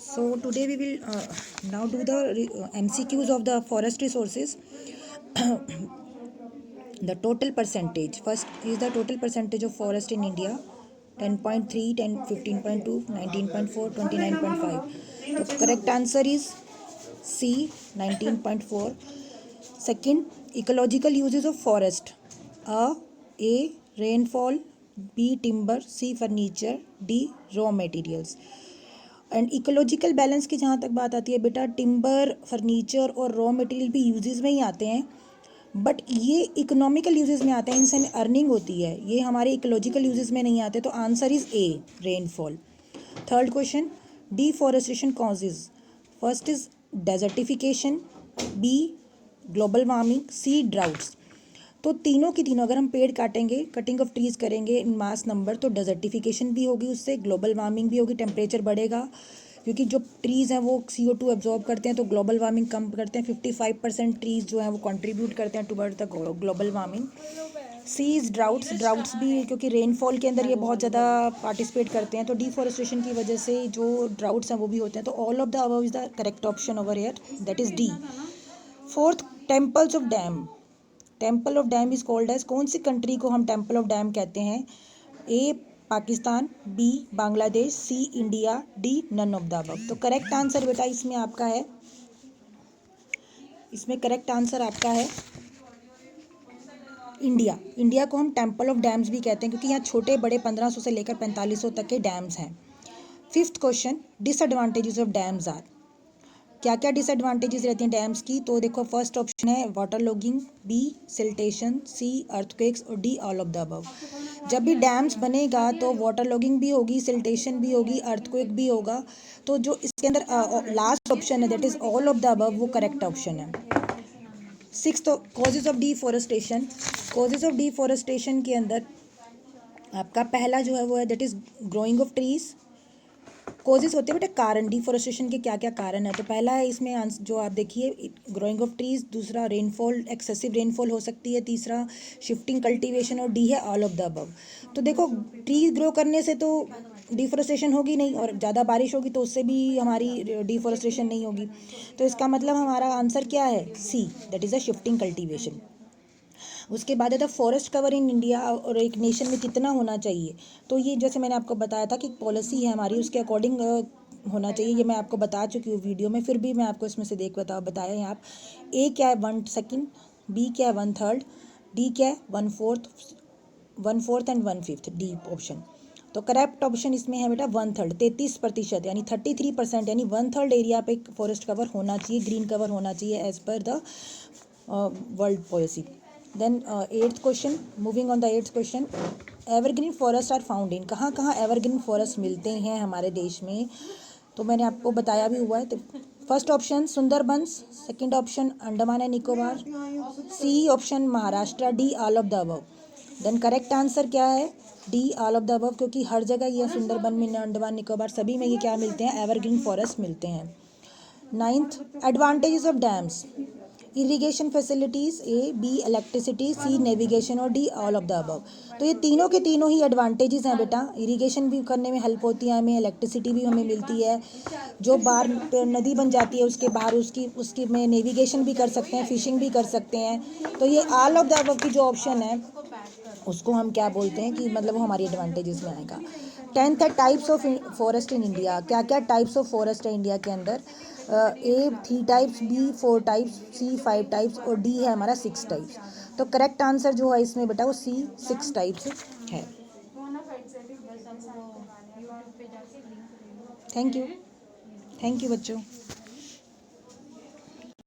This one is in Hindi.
So today we will now do the MCQs of the forest resources. The total percentage. First is the total percentage of forest in India. 10.3, 10, 15.2, 19.4, 29.5. The correct answer is C, 19.4. Second, ecological uses of forest. A. Rainfall. B. Timber. C. Furniture. D. Raw materials. And ecological balance की जहाँ तक बात आती है बेटा, टिम्बर, फर्नीचर और रॉ मटेरियल भी यूजेस में ही आते हैं, बट ये इकोनॉमिकल यूजेस में आते हैं, इनसे अर्निंग होती है, ये हमारे इकोलॉजिकल यूजेस में नहीं आते. तो answer is A, rainfall. Third question, deforestation causes. First is desertification, B global warming, C droughts. तो तीनों की तीनों, अगर हम पेड़ काटेंगे, कटिंग ऑफ ट्रीज करेंगे इन मास नंबर, तो डेजर्टिफिकेशन भी होगी, उससे ग्लोबल वार्मिंग भी होगी, टेम्परेचर बढ़ेगा, क्योंकि जो ट्रीज़ हैं वो CO2 एब्जॉर्ब करते हैं, तो ग्लोबल वार्मिंग कम करते हैं. 55% ट्रीज़ जो हैं वो कंट्रीब्यूट करते हैं toward the global warming. C's droughts. Droughts भी क्योंकि रेनफॉल के अंदर ये बहुत ज़्यादा पार्टिसिपेट करते हैं, तो डिफॉरेस्टेशन की वजह से जो ड्राउट्स हैं वो भी होते हैं. तो all of the above is the correct option over here, that is D. Fourth, temples of dam. Temple of dam is called as, कौन सी कंट्री को हम टेम्पल ऑफ डैम कहते हैं? A Pakistan, B Bangladesh, C India, D none of the above. तो करेक्ट आंसर बेटा इसमें आपका है, इसमें करेक्ट आंसर आपका है इंडिया. इंडिया को हम टेम्पल ऑफ डैम्स भी कहते हैं, क्योंकि यहाँ छोटे बड़े 1500 से लेकर 4500 तक के डैम्स हैं. Fifth question, disadvantages of dams are. क्या क्या डिसएडवांटेजेस रहती हैं डैम्स की? तो देखो, फर्स्ट ऑप्शन है water logging, B siltation, C earthquakes और D all of the above. जब भी डैम्स बनेगा तो वाटर लॉगिंग भी होगी, सिल्टेशन भी होगी, अर्थक्वेक भी होगा. तो जो इसके अंदर लास्ट ऑप्शन है that is all of the above, वो करेक्ट ऑप्शन है. Sixth, causes of deforestation. Causes of deforestation के अंदर आपका पहला जो है वो है that is growing of trees. Causes होते हैं बेटा कारण, डिफॉरेस्टेशन के क्या क्या कारण है. तो पहला है इसमें जो आप देखिए, ग्रोइंग ऑफ ट्रीज. दूसरा रेनफॉल, एक्सेसिव रेनफॉल हो सकती है. तीसरा शिफ्टिंग कल्टीवेशन, और डी है ऑल ऑफ द अबव. तो देखो, ट्रीज ग्रो करने से तो डिफॉरेस्टेशन होगी नहीं, और ज़्यादा बारिश होगी तो उससे भी हमारी डिफॉरेस्टेशन नहीं होगी. तो इसका मतलब हमारा आंसर क्या है? C, that is a shifting cultivation. उसके बाद है the forest cover in India, और एक नेशन में कितना होना चाहिए. तो ये जैसे मैंने आपको बताया था कि पॉलिसी है हमारी, उसके अकॉर्डिंग होना चाहिए. ये मैं आपको बता चुकी हूँ वीडियो में, फिर भी मैं आपको इसमें से बताया है. आप ए क्या है 1/2, बी क्या है 1/3, डी क्या है 1/4 एंड 1/5, डी ऑप्शन. तो करेक्ट ऑप्शन इसमें है बेटा 1/3, 33%, यानी 33%, यानी 1/3 एरिया पे फॉरेस्ट कवर होना चाहिए, ग्रीन कवर होना चाहिए as per the world policy. Then eighth question, moving on the eighth question, evergreen forest are found in. कहाँ कहाँ एवरग्रीन फॉरेस्ट मिलते हैं हमारे देश में? तो मैंने आपको बताया भी हुआ है. तो first option Sundarbans, second option Andaman and Nicobar, C option Maharashtra, D all of the above. Then correct answer क्या है? D all of the above, क्योंकि हर जगह ये सुंदरबन में, अंडमान निकोबार सभी में ये क्या मिलते हैं? एवरग्रीन फॉरेस्ट मिलते हैं. Ninth, advantages of dams. Irrigation facilities, A B electricity, C navigation, और D all of the above. तो ये तीनों के तीनों ही एडवांटेजेस हैं बेटा. इरिगेशन भी करने में हेल्प होती है हमें, इलेक्ट्रिसिटी भी हमें मिलती है. जो बाहर नदी बन जाती है उसके बाहर उसकी में नेविगेशन भी कर सकते हैं, फिशिंग भी कर सकते हैं. तो ये ऑल ऑफ द अबव की जो ऑप्शन है उसको हम क्या बोलते हैं कि मतलब वो हमारी एडवांटेजेस में आएगा. 10th है types of forest in India. क्या क्या टाइप्स ऑफ फॉरेस्ट है इंडिया के अंदर? ए 3 टाइप्स, बी 4 टाइप्स, सी 5 टाइप्स, और डी है हमारा 6 टाइप्स. तो करेक्ट आंसर जो है इसमें बेटा वो सी 6 टाइप्स है. थैंक यू, थैंक यू बच्चों.